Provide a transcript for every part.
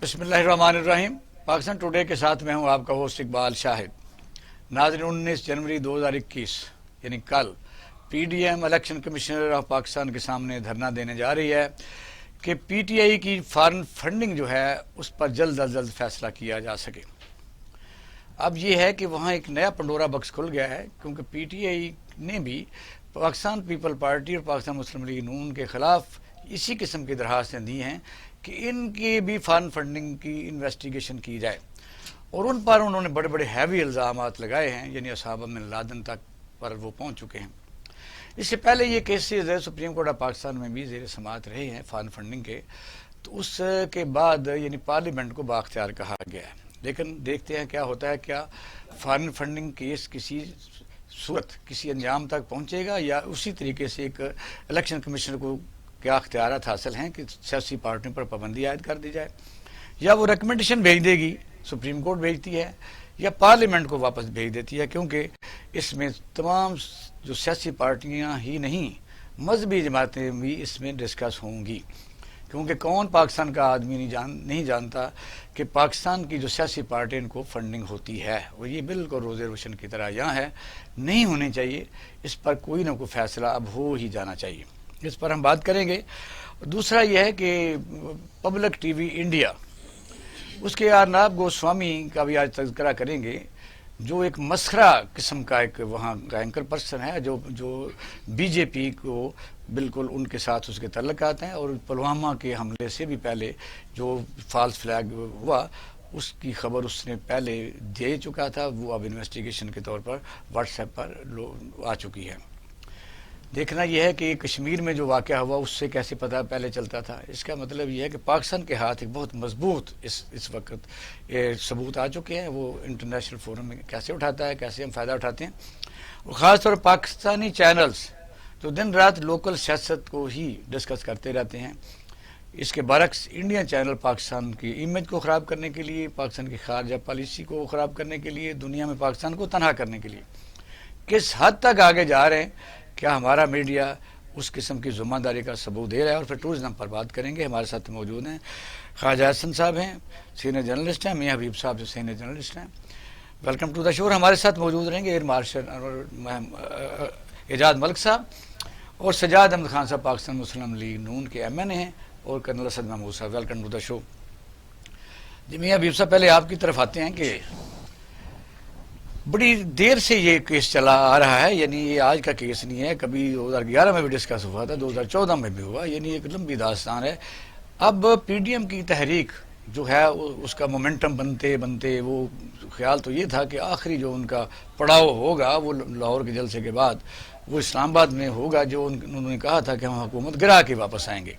بسم اللہ الرحمن الرحیم۔ پاکستان ٹوڈے کے ساتھ میں ہوں آپ کا ہوسٹ اقبال شاہد۔ ناظرین، 19 جنوری 2021 یعنی کل P D M election commissioner of Pakistan کے سامنے دھرنا دینے جا رہی ہے کہ پی ٹی آئی کی فارن فنڈنگ جو ہے اس پر جلد از جلد فیصلہ کیا جا سکے۔ اب یہ ہے کہ وہاں ایک نیا پنڈورا باکس کھل گیا ہے، کیونکہ پی ٹی آئی نے بھی پاکستان پیپل پارٹی اور پاکستان مسلم لیگ نون کے خلاف اسی قسم کی درخواستیں دی ہیں کہ ان کی بھی فارن فنڈنگ کی انویسٹیگیشن کی جائے، اور ان پر انہوں نے بڑے بڑے ہیوی الزامات لگائے ہیں، یعنی اسامہ بن لادن تک پر وہ پہنچ چکے ہیں۔ اس سے پہلے یہ cases supreme court of Pakistan میں بھی زیر سماعت رہے ہیں فارن فنڈنگ کے، تو اس کے بعد یعنی پارلیمنٹ کو بااختیار کہا گیا ہے۔ لیکن دیکھتے ہیں کیا ہوتا ہے، کیا فارن فنڈنگ کیس کسی صورت کسی انجام تک پہنچے گا، یا اسی طریقے سے ایک الیکشن کمیشنر کو کیا اختیارات حاصل ہیں کہ سیاسی پارٹیوں پر پابندی عائد کر دی جائے، یا وہ ریکمنڈیشن بھیج دے گی، سپریم کورٹ بھیجتی ہے، یا پارلیمنٹ کو واپس بھیج دیتی ہے، کیونکہ اس میں تمام جو سیاسی پارٹیاں ہی نہیں مذہبی جماعتیں بھی اس میں ڈسکس ہوں گی، کیونکہ کون پاکستان کا آدمی نہیں جانتا کہ پاکستان کی جو سیاسی پارٹیوں کو فنڈنگ ہوتی ہے، اور یہ بالکل روزے روشن کی طرح یہاں ہے، نہیں ہونی چاہیے۔ اس پر کوئی نہ کوئی فیصلہ اب ہو ہی جانا چاہیے، اس پر ہم بات کریں گے۔ دوسرا یہ ہے کہ پبلک ٹی وی انڈیا، اس کے ارناب گوسوامی کا بھی آج تذکرہ کریں گے، جو ایک مسخرہ قسم کا ایک وہاں کا اینکر پرسن ہے، جو بی جے پی کو بالکل ان کے ساتھ اس کے تعلقات ہیں، اور پلوامہ کے حملے سے بھی پہلے جو فالس فلیگ ہوا اس کی خبر اس نے پہلے دے چکا تھا، وہ اب انویسٹیگیشن کے طور پر واٹس ایپ پر آ چکی ہے۔ دیکھنا یہ ہے کہ کشمیر میں جو واقعہ ہوا اس سے کیسے پتہ پہلے چلتا تھا۔ اس کا مطلب یہ ہے کہ پاکستان کے ہاتھ ایک بہت مضبوط اس وقت ثبوت آ چکے ہیں، وہ انٹرنیشنل فورم میں کیسے اٹھاتا ہے، کیسے ہم فائدہ اٹھاتے ہیں، اور خاص طور پر پاکستانی چینلز جو دن رات لوکل سیاست کو ہی ڈسکس کرتے رہتے ہیں۔ اس کے برعکس انڈین چینل پاکستان کی امیج کو خراب کرنے کے لیے، پاکستان کی خارجہ پالیسی کو خراب کرنے کے لیے، دنیا میں پاکستان کو تنہا کرنے کے لیے کس حد تک آگے جا رہے ہیں، کیا ہمارا میڈیا اس قسم کی ذمہ داری کا ثبوت دے رہا ہے؟ اور پھر ٹورزم پر بات کریں گے۔ ہمارے ساتھ موجود ہیں خواجہ حسن صاحب ہیں، سینئر جرنلسٹ ہیں، میاں حبیب صاحب جو سینئر جرنلسٹ ہیں، ویلکم ٹو دا شو۔ ہمارے ساتھ موجود رہیں گے ایئر مارشل اعجاز ملک صاحب، اور سجاد احمد خان صاحب پاکستان مسلم لیگ نون کے ایم این اے ہیں، اور کرنل اسد محمود صاحب، ویلکم ٹو دا شو۔ جی میاں حبیب صاحب، پہلے آپ کی طرف آتے ہیں کہ بڑی دیر سے یہ کیس چلا آ رہا ہے، یعنی یہ آج کا کیس نہیں ہے، کبھی 2011 میں بھی ڈسکس ہوا تھا، 2014 میں بھی ہوا، یعنی ایک لمبی داستان ہے۔ اب پی ڈی ایم کی تحریک جو ہے اس کا مومنٹم بنتے بنتے وہ خیال تو یہ تھا کہ آخری جو ان کا پڑاؤ ہوگا وہ لاہور کے جلسے کے بعد وہ اسلام آباد میں ہوگا، جو انہوں نے کہا تھا کہ ہم حکومت گرا کے واپس آئیں گے۔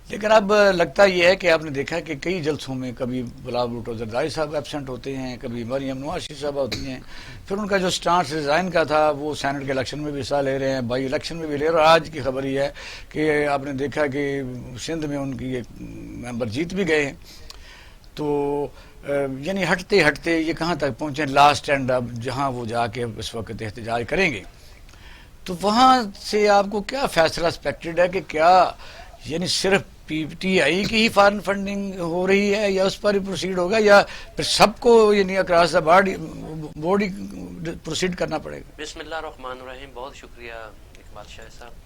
لیکن اب لگتا یہ ہے کہ آپ نے دیکھا کہ کئی جلسوں میں کبھی بلاول بھٹو زرداری صاحب ایبسنٹ ہوتے ہیں، کبھی مریم نواز شریف صاحب ہوتی ہیں، پھر ان کا جو سٹانس ریزائن کا تھا وہ سینٹ کے الیکشن میں بھی حصہ لے رہے ہیں، بائی الیکشن میں بھی لے رہے ہیں، اور آج کی خبر یہ ہے کہ آپ نے دیکھا کہ سندھ میں ان کی ایک ممبر جیت بھی گئے ہیں۔ تو یعنی ہٹتے ہٹتے یہ کہاں تک پہنچے، لاسٹ اینڈ اب جہاں وہ جا کے اس وقت احتجاج کریں گے، تو وہاں سے آپ کو کیا فیصلہ ایکسپیکٹڈ ہے کہ کیا یعنی صرف پی ٹی آئی کی ہی فارن فنڈنگ ہو رہی ہے، یا اس پر ہی پروسیڈ ہوگا، یا پھر سب کو یعنی اکراس دا بورڈ پروسیڈ کرنا پڑے گا؟ بسم اللہ الرحمن الرحیم۔ بہت شکریہ اقبال شاہ صاحب۔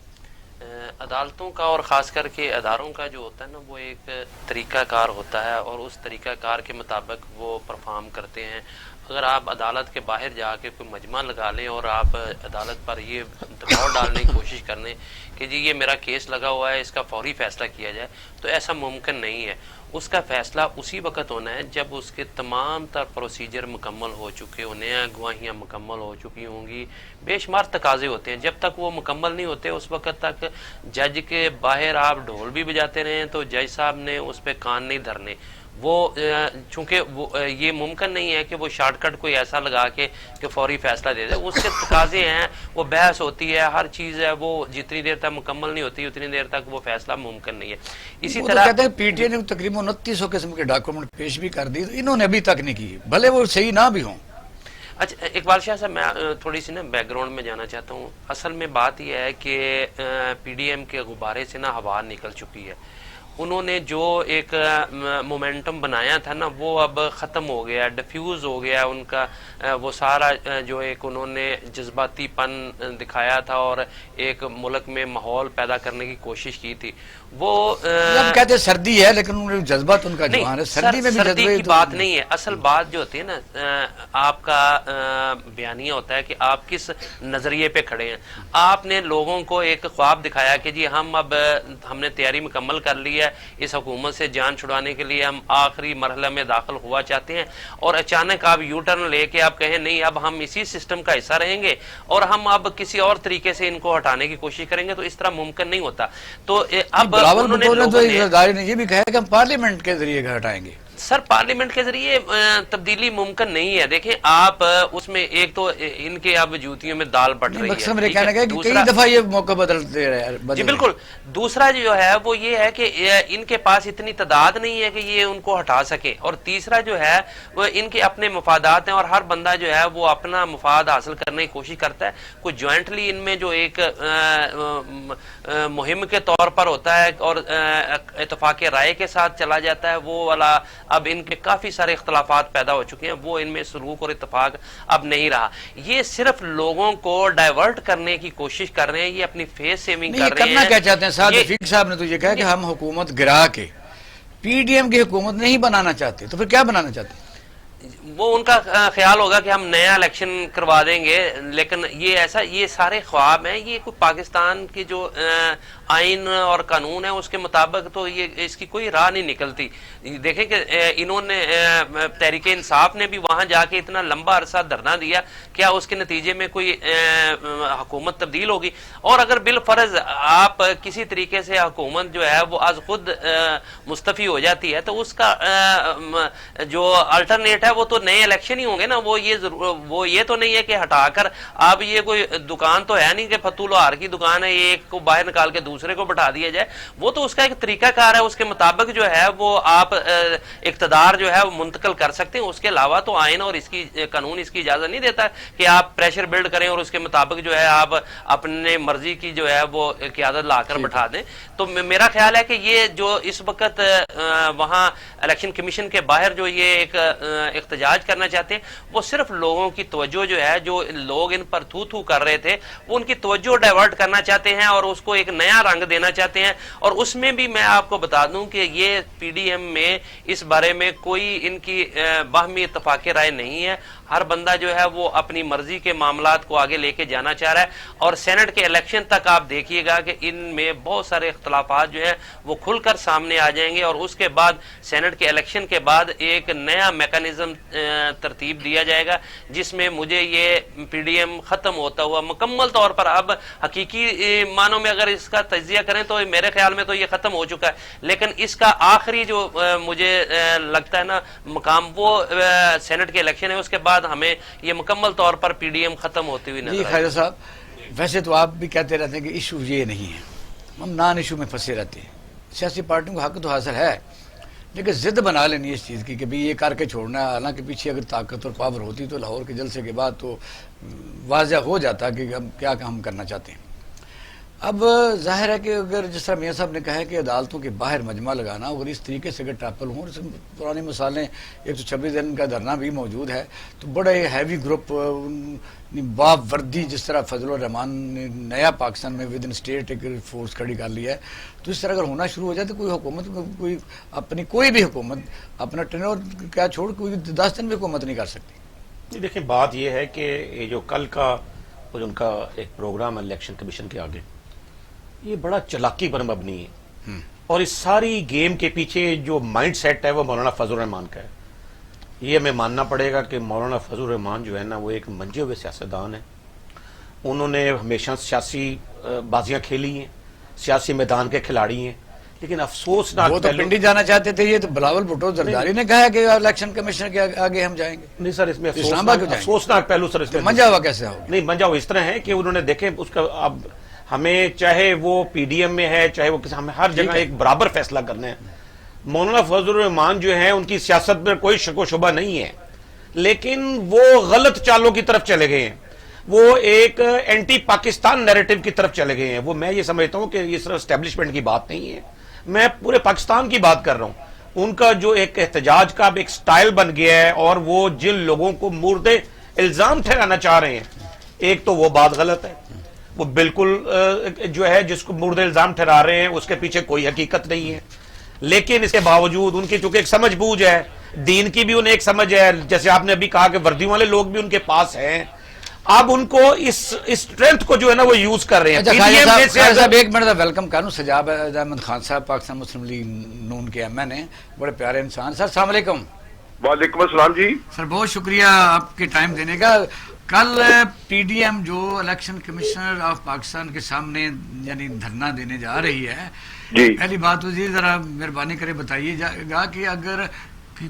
عدالتوں کا اور خاص کر کے اداروں کا جو ہوتا ہے نا، وہ ایک طریقہ کار ہوتا ہے، اور اس طریقہ کار کے مطابق وہ پرفارم کرتے ہیں۔ اگر آپ عدالت کے باہر جا کے کوئی مجمع لگا لیں اور آپ عدالت پر یہ دباؤ ڈالنے کی کوشش کر لیں کہ جی یہ میرا کیس لگا ہوا ہے، اس کا فوری فیصلہ کیا جائے، تو ایسا ممکن نہیں ہے۔ اس کا فیصلہ اسی وقت ہونا ہے جب اس کے تمام تر پروسیجر مکمل ہو چکے ہونے ہیں، گواہیاں مکمل ہو چکی ہوں گی، بے شمار تقاضے ہوتے ہیں۔ جب تک وہ مکمل نہیں ہوتے اس وقت تک جج کے باہر آپ ڈھول بھی بجاتے رہیں تو جج صاحب نے اس پہ کان نہیں دھرنے۔ وہ چونکہ یہ ممکن نہیں ہے کہ وہ شارٹ کٹ کوئی ایسا لگا کے کہ فوری فیصلہ دے دے، اس کے تقاضے ہیں، وہ بحث ہوتی ہے، ہر چیز ہے، وہ جتنی دیر تک مکمل نہیں ہوتی اتنی دیر تک وہ فیصلہ ممکن نہیں ہے۔ اسی طرح کہتے ہیں پی ٹی آئی نے تقریباً 2900 قسم کے ڈاکومنٹ پیش بھی کر دی، انہوں نے ابھی تک نہیں کی، بھلے وہ صحیح نہ بھی ہوں۔ اچھا اقبال شاہ صاحب، میں تھوڑی سی نا بیک گراؤنڈ میں جانا چاہتا ہوں۔ اصل میں بات یہ ہے کہ پی ڈی ایم کے غبارے سے نا ہوا نکل چکی ہے، انہوں نے جو ایک مومنٹم بنایا تھا نا وہ اب ختم ہو گیا, ڈیفیوز ہو گیا ان کا وہ سارا جو ایک انہوں نے جذباتی پن دکھایا تھا اور ایک ملک میں ماحول پیدا کرنے کی کوشش کی تھی. وہ ہم کہتے ہیں سردی ہے لیکن جذبات ان کا جوان ہے, سردی میں بھی سردی جذبے کی بات نہیں ہے. اصل بات جو ہوتی ہے نا آپ کا بیانیہ ہوتا ہے کہ آپ کس نظریے پہ کھڑے ہیں. آپ نے لوگوں کو ایک خواب دکھایا کہ جی ہم نے تیاری مکمل کر لی ہے, اس حکومت سے جان چھڑانے کے لیے ہم آخری مرحلہ میں داخل ہوا چاہتے ہیں, اور اچانک آپ یو ٹرن لے کے آپ کہیں نہیں اب ہم اسی سسٹم کا حصہ رہیں گے اور ہم اب کسی اور طریقے سے ان کو ہٹانے کی کوشش کریں گے, تو اس طرح ممکن نہیں ہوتا. تو اب بلاول بھٹو نے یہ بھی کہا کہ ہم پارلیمنٹ کے ذریعے ہٹائیں گے. سر پارلیمنٹ کے ذریعے تبدیلی ممکن نہیں ہے. دیکھیں آپ اس میں ایک تو ان کے اب جوتیوں میں دال بٹ رہی ہے, میرے کہنے کا کہ کئی دفعہ یہ موقع بدلتے رہے. جی بالکل. دوسرا جو ہے وہ یہ ہے کہ ان کے پاس اتنی تعداد نہیں ہے کہ یہ ان کو ہٹا سکے, اور تیسرا جو ہے وہ ان کے اپنے مفادات ہیں اور ہر بندہ جو ہے وہ اپنا مفاد حاصل کرنے کی کوشش کرتا ہے. کوئی جوائنٹلی ان میں جو ایک مہم کے طور پر ہوتا ہے اور اتفاق رائے کے ساتھ چلا جاتا ہے, وہ والا اب ان کے کافی سارے اختلافات پیدا ہو چکے ہیں, وہ ان میں سلوک اور اتفاق اب نہیں رہا. یہ صرف لوگوں کو ڈائیورٹ کرنے کی کوشش کر رہے ہیں, یہ اپنی فیس سیونگ کر رہے ہیں. کرنا کیا چاہتے ہیں سعد رفیق صاحب نے تو یہ کہا کہ ہم حکومت گرا کے پی ڈی ایم کی حکومت نہیں بنانا چاہتے, تو پھر کیا بنانا چاہتے ہیں؟ وہ ان کا خیال ہوگا کہ ہم نیا الیکشن کروا دیں گے, لیکن یہ سارے خواب ہیں. یہ کوئی پاکستان کی جو آئین اور قانون ہے اس کے مطابق تو یہ اس کی کوئی راہ نہیں نکلتی. دیکھیں کہ انہوں نے تحریک انصاف نے بھی وہاں جا کے اتنا لمبا عرصہ دھرنا دیا, کیا اس کے نتیجے میں کوئی حکومت تبدیل ہوگی؟ اور اگر بالفرض آپ کسی طریقے سے حکومت جو ہے وہ از خود مستعفی ہو جاتی ہے تو اس کا جو الٹرنیٹ ہے وہ تو نئے الیکشن ہی ہوں گے نا. وہ یہ تو نہیں ہے کہ ہٹا کر اب یہ کوئی دکان تو ہے نہیں کہ فتح لوہار کی دکان ہے, یہ ایک کو باہر نکال کے دوسرے کو بٹھا دیا جائے. وہ تو اس کا ایک طریقہ کار ہے, اس کے مطابق جو ہے وہ آپ اقتدار جو ہے وہ منتقل کر سکتے ہیں. اس کے علاوہ تو آئین اور اس کی قانون اس کی اجازت نہیں دیتا کہ آپ پریشر بلڈ کریں اور اس کے مطابق جو ہے آپ اپنے مرضی کی جو ہے وہ قیادت لا کر بٹھا دیں. تو میرا خیال ہے کہ یہ جو اس وقت وہاں الیکشن کمیشن کے باہر جو یہ ایک احتجاج کرنا چاہتے ہیں وہ صرف لوگوں کی توجہ جو ہے, جو لوگ ان پر تھو تھو کر رہے تھے وہ ان کی توجہ ڈائیورٹ کرنا چاہتے ہیں اور اس کو ایک نیا رنگ دینا چاہتے ہیں. اور اس میں بھی میں آپ کو بتا دوں کہ یہ پی ڈی ایم میں اس بارے میں کوئی ان کی باہمی اتفاق رائے نہیں ہے. ہر بندہ جو ہے وہ اپنی مرضی کے معاملات کو آگے لے کے جانا چاہ رہا ہے, اور سینٹ کے الیکشن تک آپ دیکھیے گا کہ ان میں بہت سارے اختلافات جو ہیں وہ کھل کر سامنے آ جائیں گے, اور اس کے بعد سینٹ کے الیکشن کے بعد ایک نیا میکانزم ترتیب دیا جائے گا جس میں مجھے یہ پی ڈی ایم ختم ہوتا ہوا مکمل طور پر, اب حقیقی معنوں میں اگر اس کا تجزیہ کریں تو میرے خیال میں تو یہ ختم ہو چکا ہے, لیکن اس کا آخری جو مجھے لگتا ہے نا مقام وہ سینٹ کے الیکشن ہے. اس کے بعد ہمیں یہ مکمل طور پر پی ڈی ایم ختم ہوتی ہوئی نظر آئے. جی خیر صاحب, ویسے تو آپ بھی کہتے رہتے ہیں کہ ایشو یہ نہیں ہے, ہم نان ایشو میں پھنسے رہتے ہیں. سیاسی پارٹیوں کو حق تو حاصل ہے لیکن ضد بنا لینی اس چیز کی کہ بھئی یہ کر کے چھوڑنا ہے. حالانکہ پیچھے اگر طاقت اور پاور ہوتی تو لاہور کے جلسے کے بعد تو واضح ہو جاتا کہ ہم کیا ہم کرنا چاہتے ہیں. اب ظاہر ہے کہ اگر جس طرح میاں صاحب نے کہا ہے کہ عدالتوں کے باہر مجمع لگانا, اگر اس طریقے سے اگر ٹرپل ہوں, پرانی مثالیں 126 دن کا دھرنا بھی موجود ہے, تو بڑے ہیوی گروپ باب وردی جس طرح فضل الرحمان نے نیا پاکستان میں ود ان اسٹیٹ ایک فورس کھڑی کر لی ہے, تو اس طرح اگر ہونا شروع ہو جائے تو کوئی حکومت کوئی بھی حکومت اپنا ٹینور کیا چھوڑ کوئی 10 دن بھی حکومت نہیں کر سکتی. دیکھیں بات یہ ہے کہ یہ جو کل کا ان کا ایک پروگرام ہے الیکشن کمیشن کے آگے, یہ بڑا چلاکی پر مبنی ہے, اور اس ساری گیم کے پیچھے جو مائنڈ سیٹ ہے وہ مولانا فضل الرحمان کا ہے. یہ ہمیں ماننا پڑے گا کہ مولانا فضل الرحمان جو ہے نا وہ ایک منجے ہوئے سیاستدان ہیں. انہوں نے ہمیشہ سیاسی بازیاں کھیلی ہیں, سیاسی میدان کے کھلاڑی ہیں, لیکن افسوسناک وہ تو پنڈی جانا چاہتے تھے, یہ تو بلاول بھٹو زرداری نے کہا ہے کہ الیکشن کمیشن کے آگے ہم جائیں گے. نہیں سر, اس میں افسوسناک پہلو سر, اس میں منجا ہوا کیسے ہوگا؟ نہیں, منجا ہوا اس طرح ہے کہ انہوں نے دیکھیں اس کا, اب ہمیں چاہے وہ پی ڈی ایم میں ہے چاہے وہ کسی, ہمیں ہر جگہ ایک برابر فیصلہ کرنا ہے. مولانا فضل الرحمان جو ہیں ان کی سیاست میں کوئی شک و شبہ نہیں ہے, لیکن وہ غلط چالوں کی طرف چلے گئے ہیں, وہ ایک اینٹی پاکستان نیریٹو کی طرف چلے گئے ہیں. وہ میں یہ سمجھتا ہوں کہ یہ صرف اسٹیبلشمنٹ کی بات نہیں ہے, میں پورے پاکستان کی بات کر رہا ہوں، ان کا جو ایک احتجاج کا ایک سٹائل بن گیا ہے، اور وہ جن لوگوں کو مورد الزام ٹھہرانا چاہ رہے ہیں، ایک تو وہ بات غلط ہے، وہ بالکل جو ہے جس کو مورد الزام ٹھہرا رہے ہیں اس کے پیچھے کوئی حقیقت نہیں ہے، لیکن اس کے باوجود ان کی چونکہ ایک سمجھ بوجھ ہے، دین کی بھی انہیں ایک سمجھ ہے، جیسے آپ نے ابھی کہا کہ وردی والے لوگ بھی ان کے پاس ہیں، اب ان کو اس اسٹرینتھ کو جو ہے نا وہ یوز کر رہے ہیں۔ صاحب ایک منٹ ویلکم کروں، سجاد احمد خان صاحب پاکستان مسلم لیگ نون کے ایم این اے، بڑے پیارے انسان۔ سر السلام علیکم۔ وعلیکم السلام جی۔ سر بہت شکریہ آپ کے ٹائم دینے کا۔ کل پی ڈی ایم جو الیکشن کمشنر آف پاکستان کے سامنے یعنی دھرنا دینے جا رہی ہے، پہلی بات تو یہ ذرا مہربانی کرے بتائیے گا کہ اگر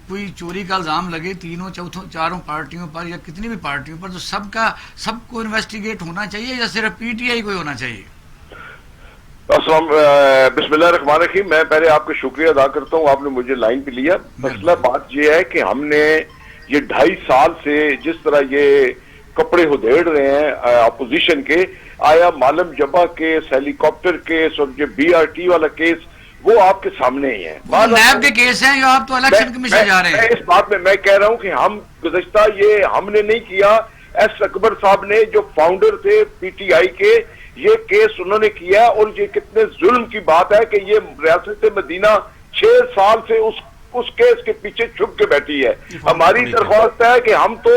کوئی چوری کا الزام لگے تینوں چاروں پارٹیوں پر یا کتنی بھی پارٹیوں پر، تو سب کو انویسٹیگیٹ ہونا چاہیے یا صرف پی ٹی آئی کو ہونا چاہیے؟ بسم اللہ الرحمن الرحیم۔ میں پہلے آپ کا شکریہ ادا کرتا ہوں، آپ نے مجھے لائن پہ لیا۔ مسئلہ بات یہ ہے کہ ہم نے یہ 2.5 سال سے جس طرح یہ کپڑے ہدیڑ رہے ہیں اپوزیشن کے، آیا معلم جبا کیس، ہیلی کاپٹر کیس اور جو بی آر ٹی والا کیس، وہ آپ کے سامنے ہی ہیں۔ نیب کے کیس ہیں یا آپ تو الیکشن کمیشن جا رہے ہیں؟ اس بات میں کہہ رہا ہوں کہ ہم گزشتہ یہ ہم نے نہیں کیا، ایس اکبر صاحب نے جو فاؤنڈر تھے پی ٹی آئی کے، یہ کیس انہوں نے کیا، اور یہ کتنے ظلم کی بات ہے کہ یہ ریاست مدینہ 6 سال سے اس کیس کے پیچھے چھپ کے بیٹھی ہے۔ ہماری درخواست ہے کہ ہم تو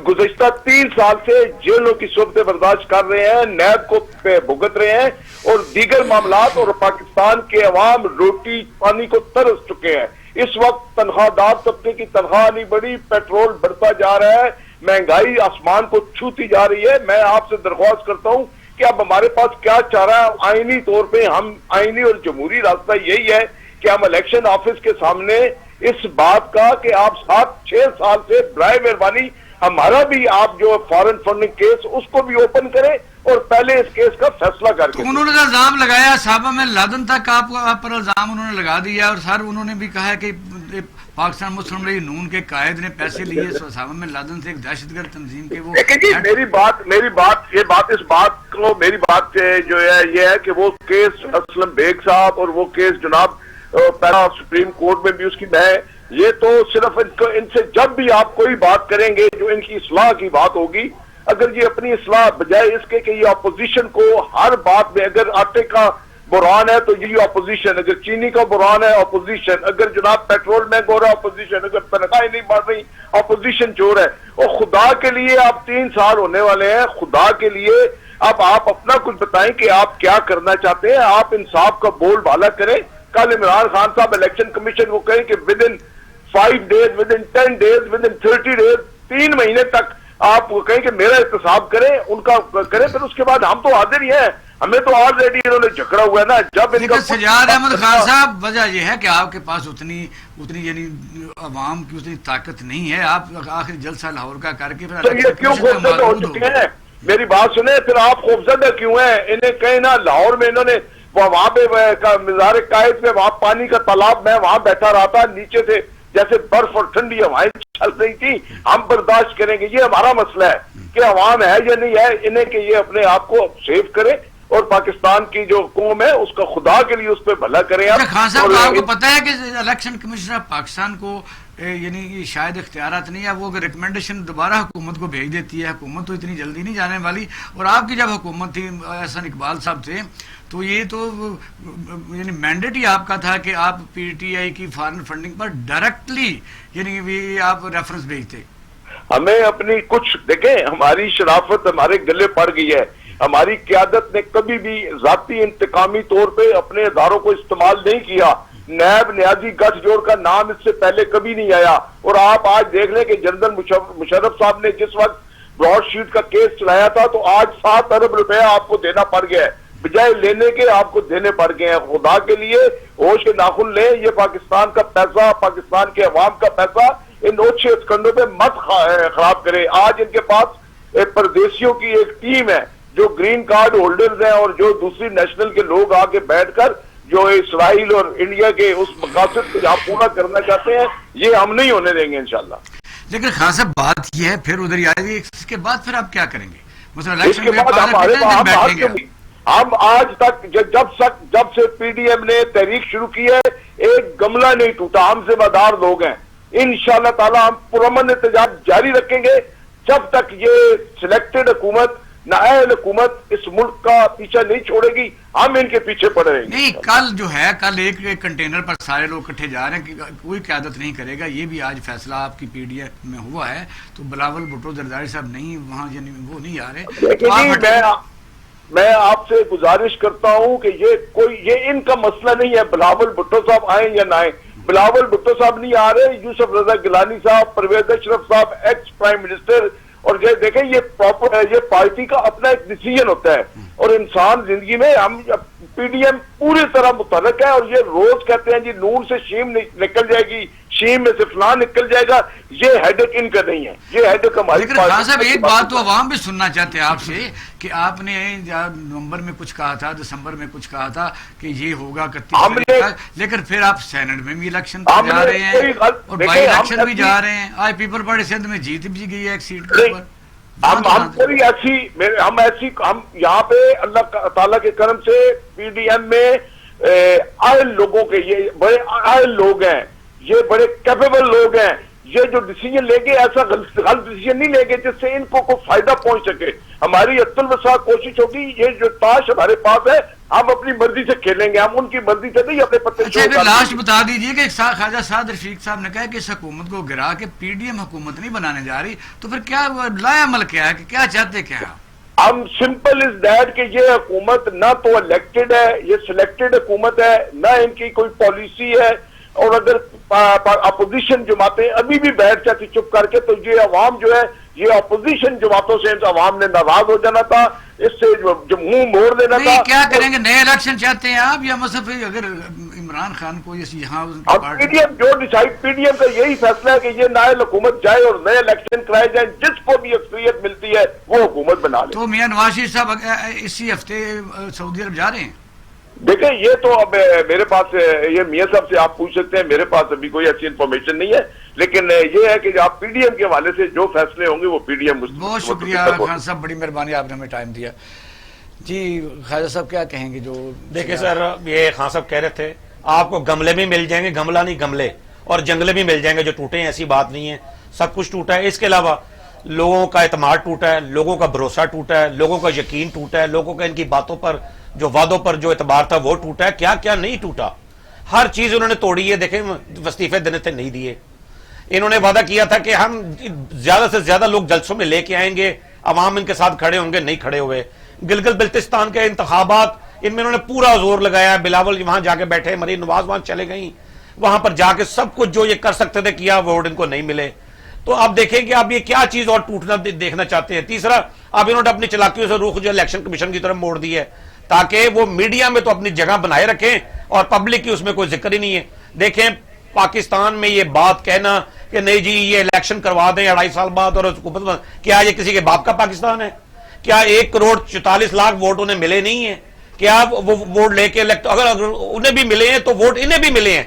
گزشتہ 3 سال سے جیلوں کی صورتیں برداشت کر رہے ہیں، نیب کو بھگت رہے ہیں، اور دیگر معاملات، اور پاکستان کے عوام روٹی پانی کو ترس چکے ہیں۔ اس وقت تنخواہ دار طبقے کی تنخواہ نہیں بڑھی، پیٹرول بڑھتا جا رہا ہے، مہنگائی آسمان کو چھوتی جا رہی ہے۔ میں آپ سے درخواست کرتا ہوں کہ اب ہمارے پاس کیا چارہ ہے؟ آئینی طور پہ ہم آئینی اور جمہوری راستہ یہی ہے کہ ہم الیکشن آفس کے سامنے اس بات کا کہ آپ 7-6 سال سے برائے مہربانی ہمارا بھی آپ جو فارن فنڈنگ کیس اس کو بھی اوپن کریں، اور پہلے اس کیس کا فیصلہ کر کے۔ انہوں نے الزام لگایا صحابہ میں لادن تک آپ پر الزام انہوں نے لگا دیا، اور سر انہوں نے بھی کہا ہے کہ پاکستان مسلم لیگ نون کے قائد نے پیسے لیے صحابہ میں لادن سے ایک دہشت گرد تنظیم کے۔ وہ میری بات جو ہے یہ ہے کہ وہ کیس اسلم بیگ صاحب اور وہ کیس جناب پہلا سپریم کورٹ میں بھی اس کی یہ تو صرف ان سے جب بھی آپ کوئی بات کریں گے جو ان کی اصلاح کی بات ہوگی، اگر یہ اپنی اصلاح بجائے اس کے کہ یہ اپوزیشن کو ہر بات میں، اگر آٹے کا بحران ہے تو یہ اپوزیشن، اگر چینی کا بحران ہے اپوزیشن، اگر جناب پیٹرول مہنگا ہو رہا ہے اپوزیشن، اگر تنخواہیں نہیں بڑھ رہی اپوزیشن چور ہے۔ اور خدا کے لیے آپ 3 سال ہونے والے ہیں، خدا کے لیے اب آپ اپنا کچھ بتائیں کہ آپ کیا کرنا چاہتے ہیں، آپ انصاف کا بول بالا کریں۔ کل عمران خان صاحب الیکشن کمیشن کو کہیں کہ ودن 5 days, within 10 days, within 30 days، 3 مہینے تک آپ کہیں کہ میرا احتساب کریں، ان کا کریں، پھر اس کے بعد ہم تو حاضر ہی ہیں، ہمیں تو آلریڈی انہوں نے جھگڑا ہوا ہے نا۔ جب سجاد احمد خان صاحب، وجہ یہ ہے کہ آپ کے پاس اتنی یعنی عوام کی اتنی طاقت نہیں ہے، آپ آخر جلسہ لاہور کا کر کے یہ کیوں خوفزدہ ہو چکے ہیں؟ میری بات سنیں، پھر آپ خوفزدہ کیوں ہیں؟ انہیں کہیں نا لاہور میں انہوں نے وہاں پہ مزار قائد میں وہاں پانی کا تالاب میں وہاں بیٹھا رہا تھا، نیچے سے جیسے برف اور ٹھنڈی ہوائیں چل رہی تھی، ہم برداشت کریں گے۔ یہ ہمارا مسئلہ ہے کہ عوام ہے یا نہیں ہے، انہیں کہ یہ اپنے آپ کو سیو کرے، اور پاکستان کی جو قوم ہے اس کا خدا کے لیے اس پہ بھلا کریں۔ خان صاحب آپ کو پتا ہے کہ الیکشن کمشنر پاکستان کو یعنی شاید اختیارات نہیں ہے، وہ اگر ریکمنڈیشن دوبارہ حکومت کو بھیج دیتی ہے، حکومت تو اتنی جلدی نہیں جانے والی، اور آپ کی جب حکومت تھی احسن اقبال صاحب تھے تو یہ تو یعنی مینڈیٹ ہی آپ کا تھا کہ آپ پی ٹی آئی کی فارن فنڈنگ پر ڈائریکٹلی یعنی آپ ریفرنس بھیجتے۔ ہمیں اپنی کچھ دیکھیں، ہماری شرافت ہمارے گلے پڑ گئی ہے، ہماری قیادت نے کبھی بھی ذاتی انتقامی طور پہ اپنے اداروں کو استعمال نہیں کیا۔ نیب نیازی گٹھ جوڑ کا نام اس سے پہلے کبھی نہیں آیا، اور آپ آج دیکھ لیں کہ جنرل مشرف صاحب نے جس وقت براڈ شیٹ کا کیس چلایا تھا تو آج 7 ارب روپے آپ کو دینا پڑ گیا ہے، بجائے لینے کے آپ کو دینے پڑ گئے ہیں۔ خدا کے لیے ہوش کے ناخن لیں، یہ پاکستان کا پیسہ، پاکستان کے عوام کا پیسہ ان اوچھے اسکنڈوں پہ مت خراب کرے۔ آج ان کے پاس پردیسیوں کی ایک ٹیم ہے جو گرین کارڈ ہولڈرز ہیں، اور جو دوسری نیشنل کے لوگ آگے بیٹھ کر جو اسرائیل اور انڈیا کے اس مقاصد کو جہاں پورا کرنا چاہتے ہیں، یہ ہم نہیں ہونے دیں گے انشاءاللہ۔ لیکن خان صاحب بات یہ ہے پھر ادھر آئے گی، اس کے بعد پھر آپ کیا کریں گے؟ اس کے بعد ہم آج تک جب سے پی ڈی ایم نے تحریک شروع کی ہے ایک گملہ نہیں ٹوٹا. ہم ذمہ دار لوگ ہیں. انشاءاللہ تعالی ہم پرامن احتجاج جاری رکھیں گے جب تک یہ سلیکٹڈ حکومت نااہل حکومت اس ملک کا پیچھا نہیں چھوڑے گی. ہم ان کے پیچھے پڑے رہیں گے. نہیں کل جو ہے کل ایک کنٹینر پر سارے لوگ اکٹھے جا رہے ہیں کہ کوئی قیادت نہیں کرے گا. یہ بھی آج فیصلہ آپ کی پی ڈی ایم میں ہوا ہے تو بلاول بھٹو زرداری صاحب نہیں وہاں یعنی وہ نہیں آ رہے. لیکن میں آپ سے گزارش کرتا ہوں کہ یہ ان کا مسئلہ نہیں ہے بلاول بھٹو صاحب آئیں یا نہ آئیں. بلاول بھٹو صاحب نہیں آ رہے. یوسف رضا گیلانی صاحب, پرویز اشرف صاحب ایکس پرائم منسٹر, اور یہ دیکھیں یہ پارٹی کا اپنا ایک ڈیسیژن ہوتا ہے اور انسان زندگی میں ہم پی ڈی ایم پوری طرح متحرک ہے. اور یہ روز کہتے ہیں جی نون سے شیم نکل جائے گی, شیم میں سے فلان نکل جائے گا. یہ ہیڈک ان کا نہیں ہے, یہ ہیڈک ہماری لیکن خان صاحب ایک بات تو عوام بھی سننا چاہتے ہیں آپ سے کہ آپ نے نومبر میں کچھ کہا تھا, دسمبر میں کچھ کہا تھا کہ یہ ہوگا 31, لیکن پھر آپ سینٹ میں بھی الیکشن جا رہے ہیں اور بائی الیکشن بھی جا رہے ہیں. آج پیپل پارٹی سندھ میں جیت بھی گئی ہے ایک سیٹ کے اوپر. ہم یہاں پہ اللہ تعالیٰ کے کرم سے پی ڈی ایم میں آئل لوگوں کے, یہ بڑے آئل لوگ ہیں, یہ بڑے کیپیبل لوگ ہیں. یہ جو ڈیسیجن لے گے ایسا غلط ڈیسیجن نہیں لے گے جس سے ان کو کوئی فائدہ پہنچ سکے. ہماری اتلوسا کوشش ہوگی یہ جو تاش ہمارے پاس ہے ہم اپنی مرضی سے کھیلیں گے, ہم ان کی مرضی سے نہیں اپنے پتے. اچھا لاسٹ بتا دیجئے کہ خواجہ سعد رفیق صاحب نے کہا کہ اس حکومت کو گرا کے پی ڈی ایم حکومت نہیں بنانے جا رہی, تو پھر کیا لایا عمل کیا ہے کہ کیا چاہتے کیا؟ ہم سمپل از دیٹ کہ یہ حکومت نہ تو الیکٹڈ ہے, یہ سلیکٹڈ حکومت ہے, نہ ان کی کوئی پالیسی ہے. اور اگر اپوزیشن جماعتیں ابھی بھی بیٹھ جاتی چپ کر کے تو یہ عوام جو ہے یہ اپوزیشن جماعتوں سے عوام نے ناراض ہو جانا تھا, اس سے جو منہ موڑ دینا تھا. کیا کریں گے, نئے الیکشن چاہتے ہیں آپ یا مصرف اگر عمران خان کو یہاں پی ڈی ایم جو ڈیسائیڈ, پی ڈی ایم کا یہی فیصلہ ہے کہ یہ نائب حکومت جائے اور نئے الیکشن کرائے جائیں, جس کو بھی اکثریت ملتی ہے وہ حکومت بنا لے. تو میاں نواز شریف صاحب اسی ہفتے سعودی عرب جا رہے ہیں. دیکھیں یہ تو اب میرے پاس, یہ میاں صاحب سے آپ پوچھ سکتے ہیں, میرے پاس ابھی کوئی ایسی انفارمیشن نہیں ہے. لیکن یہ ہے کہ آپ پی ڈی ایم کے حوالے سے جو فیصلے ہوں گے وہ پی ڈی ایم. بہت شکریہ خان صاحب, بڑی مہربانی آپ نے ہمیں ٹائم دیا. جی خواجہ صاحب کیا کہیں گے؟ جو دیکھیں سر, یہ خان صاحب کہہ رہے تھے آپ کو گملے بھی مل جائیں گے, گملہ نہیں گملے, اور جنگلے بھی مل جائیں گے جو ٹوٹے ہیں, ایسی بات نہیں ہے, سب کچھ ٹوٹا ہے. اس کے علاوہ لوگوں کا اعتماد ٹوٹا ہے, لوگوں کا بھروسہ ٹوٹا ہے, لوگوں کا یقین ٹوٹا ہے, لوگوں کا ان کی باتوں پر جو وعدوں پر جو اعتبار تھا وہ ٹوٹا ہے. کیا کیا نہیں ٹوٹا, ہر چیز انہوں نے توڑی ہے. دیکھیں وظیفے دینے تھے نہیں دیے, انہوں نے وعدہ کیا تھا کہ ہم زیادہ سے زیادہ لوگ جلسوں میں لے کے آئیں گے, عوام ان کے ساتھ کھڑے ہوں گے, نہیں کھڑے ہوئے. گلگت بلتستان کے انتخابات ان میں انہوں نے پورا زور لگایا, بلاول وہاں جا کے بیٹھے, مریم نواز وہاں چلے گئیں, وہاں پر جا کے سب کچھ جو یہ کر سکتے تھے کیا, ووٹ ان کو نہیں ملے. تو آپ دیکھیں کہ آپ یہ کیا چیز اور ٹوٹنا دیکھنا چاہتے ہیں. تیسرا, اب انہوں نے اپنی چلاکیوں سے رخ جو الیکشن کمیشن کی طرف موڑ دی ہے تاکہ وہ میڈیا میں تو اپنی جگہ بنائے رکھیں اور پبلک کی اس میں کوئی ذکر ہی نہیں ہے. دیکھیں پاکستان میں یہ بات کہنا کہ نہیں جی یہ الیکشن کروا دیں 2.5 سال بعد اور حکومت, کیا یہ کسی کے باپ کا پاکستان ہے؟ کیا 1,44,00,000 ووٹ انہیں ملے نہیں ہیں؟ کیا وہ ووٹ لے کے اگر انہیں بھی ملے ہیں تو ووٹ انہیں بھی ملے ہیں.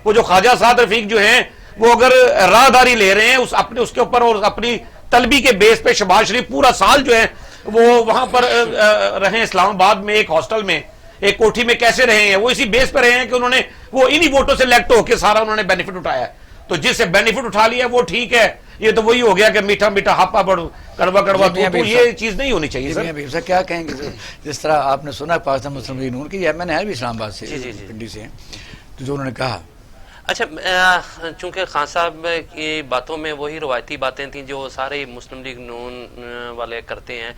وہ جو خواجہ سعد رفیق جو ہیں وہ اگر راہداری لے رہے ہیں اس کے اوپر اور اپنی طلبی کے بیس پہ, شہباز شریف پورا سال جو ہے وہ وہاں پر رہے اسلام آباد میں ایک ہاسٹل میں ایک کوٹھی میں کیسے رہے ہیں, وہ اسی بیس پہ رہے ہیں کہ انہوں نے وہ انہی ووٹوں سے الیکٹ ہو کے سارا انہوں نے بینیفٹ اٹھایا ہے. تو جس سے بینیفٹ اٹھا لیا وہ ٹھیک ہے, یہ تو وہی ہو گیا کہ میٹھا میٹھا ہاپا بڑھ کڑوا کڑوا, تو یہ چیز نہیں ہونی چاہیے. سر کیا کہیں گے جس طرح آپ نے سنا پاکستان مسلم لیگ نون کی, میں نے بھی اسلام آباد سے پنڈی سے ہیں, تو جو انہوں نے کہا. اچھا, چونکہ خان صاحب کی باتوں میں وہی روایتی باتیں تھیں جو سارے مسلم لیگ نون والے کرتے ہیں.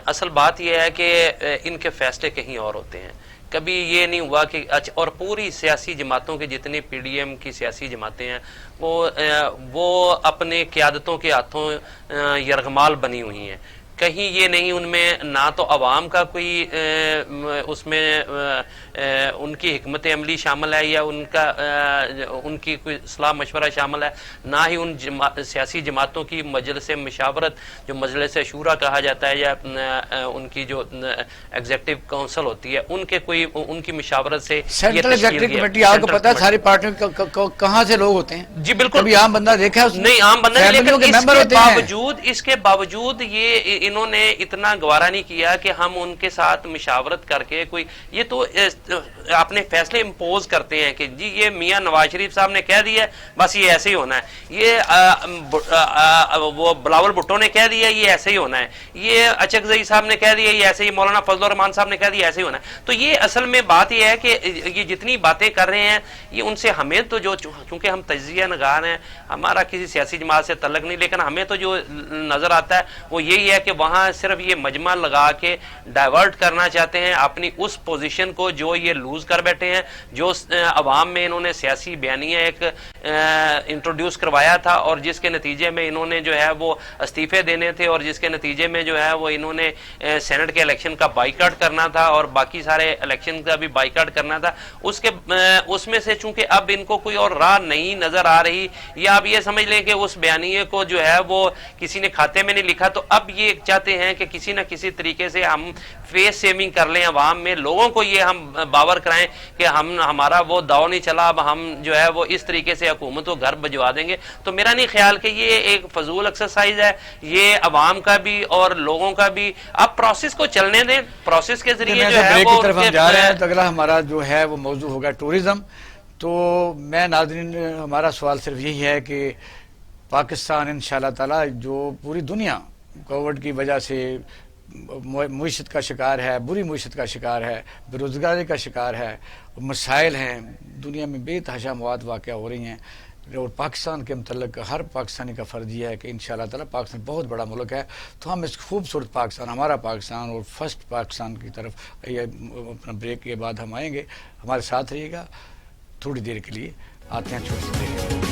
اصل بات یہ ہے کہ ان کے فیصلے کہیں اور ہوتے ہیں. کبھی یہ نہیں ہوا کہ اور پوری سیاسی جماعتوں کے جتنے پی ڈی ایم کی سیاسی جماعتیں ہیں وہ اپنے قیادتوں کے ہاتھوں یرغمال بنی ہوئی ہیں. کہیں یہ نہیں ان میں نہ تو عوام کا کوئی اس میں ان کی حکمت عملی شامل ہے یا ان کی کوئی صلاح مشورہ شامل ہے, نہ ہی ان سیاسی جماعتوں کی مجلس مشاورت جو مجلس شورا کہا جاتا ہے یا ان کی جو ایگزیکٹو کونسل ہوتی ہے ان کی مشاورت سے. سینٹرل ایگزیکٹو کمیٹی آپ کو پتا ہے ساری پارٹیوں کہاں سے لوگ ہوتے ہیں؟ جی بالکل, کبھی عام بندہ دیکھا نہیں, عام بندہ نہیں, لیکن اس کے باوجود یہ انہوں نے اتنا گوارا نہیں کیا کہ ہم ان کے ساتھ مشاورت کر کے کوئی, یہ تو اپنے فیصلے امپوز کرتے ہیں کہ جی یہ میاں نواز شریف صاحب نے کہہ دیا ہے بس یہ ایسے ہی ہونا ہے, یہ وہ بلاول بھٹو نے کہہ دیا یہ ایسے ہی ہونا ہے, یہ اچکزئی صاحب نے کہہ دیا یہ ایسے ہی, مولانا فضل الرحمان صاحب نے کہہ دیا ایسے ہی ہونا ہے. تو یہ اصل میں بات یہ ہے کہ یہ جتنی باتیں کر رہے ہیں یہ ان سے ہمیں تو جو, چونکہ ہم تجزیہ نگار ہیں, ہمارا کسی سیاسی جماعت سے تعلق نہیں, لیکن ہمیں تو جو نظر آتا ہے وہ یہی ہے کہ وہاں صرف یہ مجمع لگا کے ڈائیورٹ کرنا چاہتے ہیں اپنی اس پوزیشن کو جو یہ لوز کر بیٹھے ہیں, جو عوام میں انہوں نے سیاسی بیانیہ ایک انٹروڈیوس کروایا تھا اور جس کے نتیجے میں انہوں نے جو ہے وہ استعفے دینے تھے اور جس کے نتیجے میں جو ہے وہ انہوں نے سینٹ کے الیکشن کا بائیکاٹ کرنا تھا اور باقی سارے الیکشن کا بھی بائیکاٹ کرنا تھا. اس میں سے چونکہ اب ان کو کوئی اور راہ نہیں نظر آ رہی, یا آپ یہ سمجھ لیں کہ اس بیانیے کو جو ہے وہ کسی نے کھاتے میں نہیں لکھا, تو اب یہ چاہتے ہیں کہ کسی نہ کسی طریقے سے ہم فیس سیونگ کر لیں عوام میں, لوگوں کو یہ ہم باور کرائیں کہ ہمارا وہ داؤ نہیں چلا, اب ہم جو ہے وہ اس طریقے سے حکومت کو گھر بھجوا دیں گے. تو میرا نہیں خیال کہ یہ ایک فضول ایکسرسائز ہے, یہ عوام کا بھی اور لوگوں کا بھی. اب پروسیس کو چلنے دیں, پروسیس کے ذریعے جو ہے وہ طرف ہم جا رہے ہیں. تو اگلا ہمارا جو ہے وہ موضوع ہوگا ٹورزم. تو میں ناظرین ہمارا سوال صرف یہی ہے کہ پاکستان انشاءاللہ تعالی جو پوری دنیا کووڈ کی وجہ سے معیشت کا شکار ہے, بری معیشت کا شکار ہے, بے روزگاری کا شکار ہے, مسائل ہیں, دنیا میں بے تحاشا مواد واقع ہو رہی ہیں, اور پاکستان کے متعلق ہر پاکستانی کا فرض یہ ہے کہ انشاءاللہ تعالی پاکستان بہت بڑا ملک ہے. تو ہم اس خوبصورت پاکستان, ہمارا پاکستان اور فرسٹ پاکستان کی طرف یہ اپنا بریک کے بعد ہم آئیں گے. ہمارے ساتھ رہیے گا, تھوڑی دیر کے لیے آتے ہیں چھوٹی سی دیر.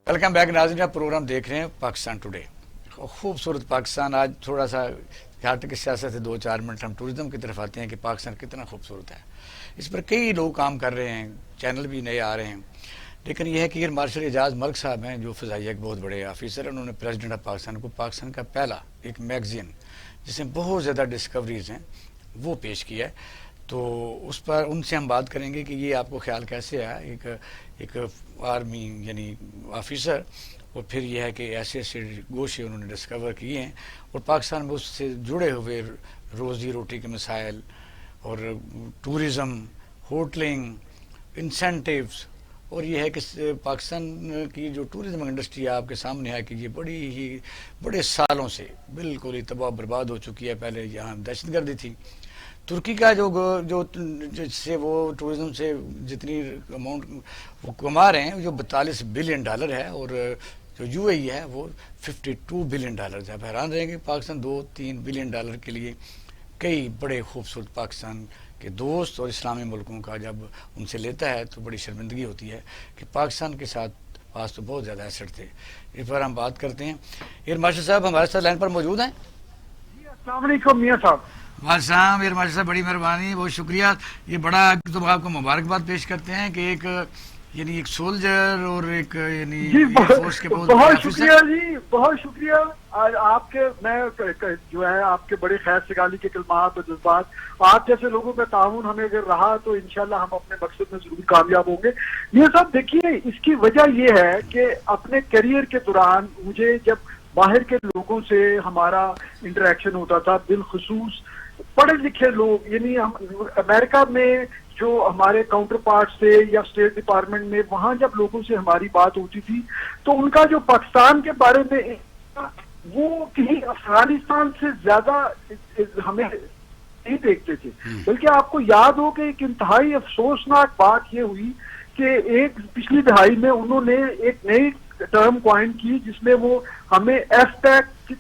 ویلکم بیک ناظرین, آپ پروگرام دیکھ رہے ہیں پاکستان ٹوڈے. خوبصورت پاکستان. آج تھوڑا سا گھاٹ کی سیاست سے 2-4 منٹ ہم ٹورزم کی طرف آتے ہیں کہ پاکستان کتنا خوبصورت ہے. اس پر کئی لوگ کام کر رہے ہیں, چینل بھی نئے آ رہے ہیں, لیکن یہ ہے کہ مارشل اعجاز ملک صاحب ہیں جو فضائیہ کے بہت بڑے آفیسر ہیں. انہوں نے پریزیڈنٹ آف پاکستان کو پاکستان کا پہلا ایک میگزین جس میں بہت زیادہ ڈسکوریز ہیں وہ پیش کیا ہے. تو اس پر ان سے ہم بات کریں گے کہ یہ آپ کو خیال کیسے ہے ایک آرمی یعنی آفیسر, اور پھر یہ ہے کہ ایسے ایسے گوشے انہوں نے ڈسکور کیے ہیں اور پاکستان میں اس سے جڑے ہوئے روزی روٹی کے مسائل اور ٹورزم, ہوٹلنگ, انسینٹیوز, اور یہ ہے کہ پاکستان کی جو ٹورزم انڈسٹری آپ کے سامنے ہے کہ یہ بڑے سالوں سے بالکل ہی تباہ برباد ہو چکی ہے. پہلے یہاں دہشت گردی تھی. ترکی کا جو جس سے وہ ٹورزم سے جتنی اماؤنٹ وہ کما رہے ہیں جو $42 بلین ہے, اور جو یو اے ای ہے وہ $52 بلین ہے. آپ حیران رہیں گے پاکستان $2-3 بلین کے لیے کئی بڑے خوبصورت پاکستان کے دوست اور اسلامی ملکوں کا جب ان سے لیتا ہے تو بڑی شرمندگی ہوتی ہے کہ پاکستان کے ساتھ پاس تو بہت زیادہ ایسٹ تھے. اس پر ہم بات کرتے ہیں. ایئر مارشل صاحب ہمارے ساتھ لائن پر موجود ہیں. السلام علیکم میاں صاحب. والسلام. ایئر مارشل صاحب بڑی مہربانی, بہت شکریہ. یہ بڑا تو آپ کو مبارکباد پیش کرتے ہیں کہ ایک سولجر اور ایک یعنی فورس کے بہت شکریہ جی, بہت شکریہ. آپ کے میں جو ہے آپ کے بڑے خیر سگالی کے کلمات اور جذبات, آپ جیسے لوگوں کا تعاون ہمیں اگر رہا تو انشاءاللہ ہم اپنے مقصد میں ضرور کامیاب ہوں گے. یہ سب دیکھیے, اس کی وجہ یہ ہے کہ اپنے کیریئر کے دوران مجھے جب باہر کے لوگوں سے ہمارا انٹریکشن ہوتا تھا, بالخصوص پڑھے لکھے لوگ, یعنی امریکہ میں جو ہمارے کاؤنٹر پارٹ سے یا اسٹیٹ ڈپارٹمنٹ میں وہاں جب لوگوں سے ہماری بات ہوتی تھی تو ان کا جو پاکستان کے بارے میں وہ کہیں افغانستان سے زیادہ ہمیں نہیں دیکھتے تھے. بلکہ آپ کو یاد ہو کہ ایک انتہائی افسوسناک بات یہ ہوئی کہ ایک پچھلی دہائی میں انہوں نے ایک نئی ٹرم کوائن کی جس میں وہ ہمیں ایف پیک